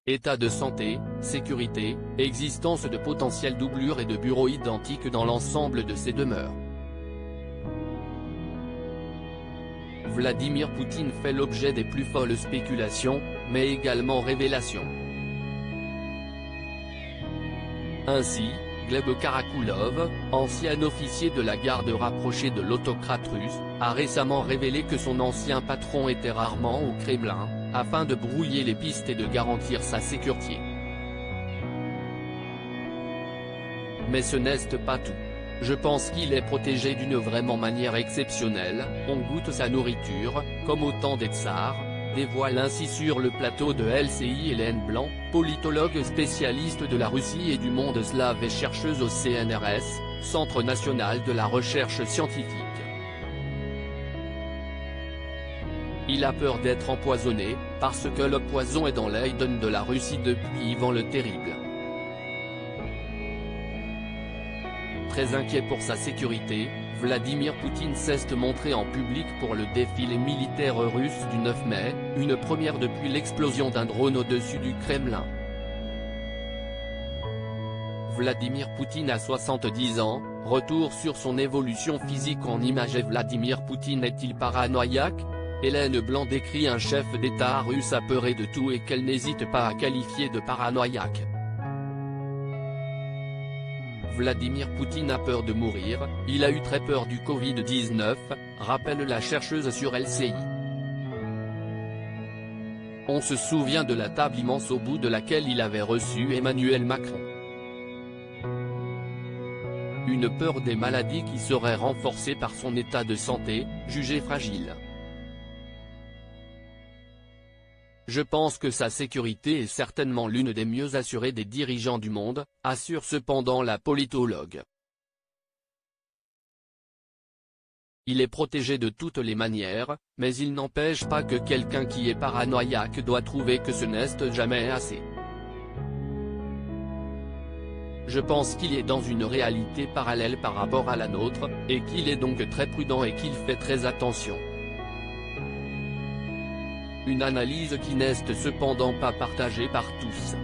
état de santé, sécurité, existence de potentielles doublures et de bureaux identiques dans l'ensemble de ces demeures. Vladimir Poutine fait l'objet des plus folles spéculations, mais également révélations. Ainsi, Gleb Karakulov, ancien officier de la garde rapproché de l'autocrate russe, a récemment révélé que son ancien patron était rarement au Kremlin, afin de brouiller les pistes et de garantir sa sécurité. Mais ce n'est pas tout. Je pense qu'il est protégé d'une vraiment manière exceptionnelle, on goûte sa nourriture, comme au temps des tsars, dévoile ainsi sur le plateau de LCI Hélène Blanc, politologue spécialiste de la Russie et du monde slave et chercheuse au CNRS, Centre national de la recherche scientifique. Il a peur d'être empoisonné, parce que le poison est dans l'ADN de la Russie depuis Ivan le Terrible. Très inquiet pour sa sécurité, Vladimir Poutine s'est montré en public pour le défilé militaire russe du 9 mai, une première depuis l'explosion d'un drone au-dessus du Kremlin. Vladimir Poutine a 70 ans, retour sur son évolution physique en images. Et Vladimir Poutine est-il paranoïaque? Hélène Blanc décrit un chef d'État russe apeuré de tout et qu'elle n'hésite pas à qualifier de paranoïaque. Vladimir Poutine a peur de mourir, il a eu très peur du Covid-19, rappelle la chercheuse sur LCI. On se souvient de la table immense au bout de laquelle il avait reçu Emmanuel Macron. Une peur des maladies qui serait renforcée par son état de santé, jugé fragile. Je pense que sa sécurité est certainement l'une des mieux assurées des dirigeants du monde, assure cependant la politologue. Il est protégé de toutes les manières, mais il n'empêche pas que quelqu'un qui est paranoïaque doit trouver que ce n'est jamais assez. Je pense qu'il est dans une réalité parallèle par rapport à la nôtre, et qu'il est donc très prudent et qu'il fait très attention. Une analyse qui n'est cependant pas partagée par tous.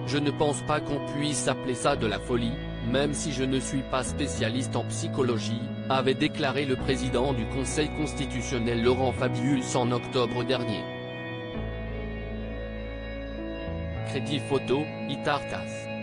Je ne pense pas qu'on puisse appeler ça de la folie, même si je ne suis pas spécialiste en psychologie, avait déclaré le président du Conseil constitutionnel Laurent Fabius en octobre dernier. Crédit photo, Itartas.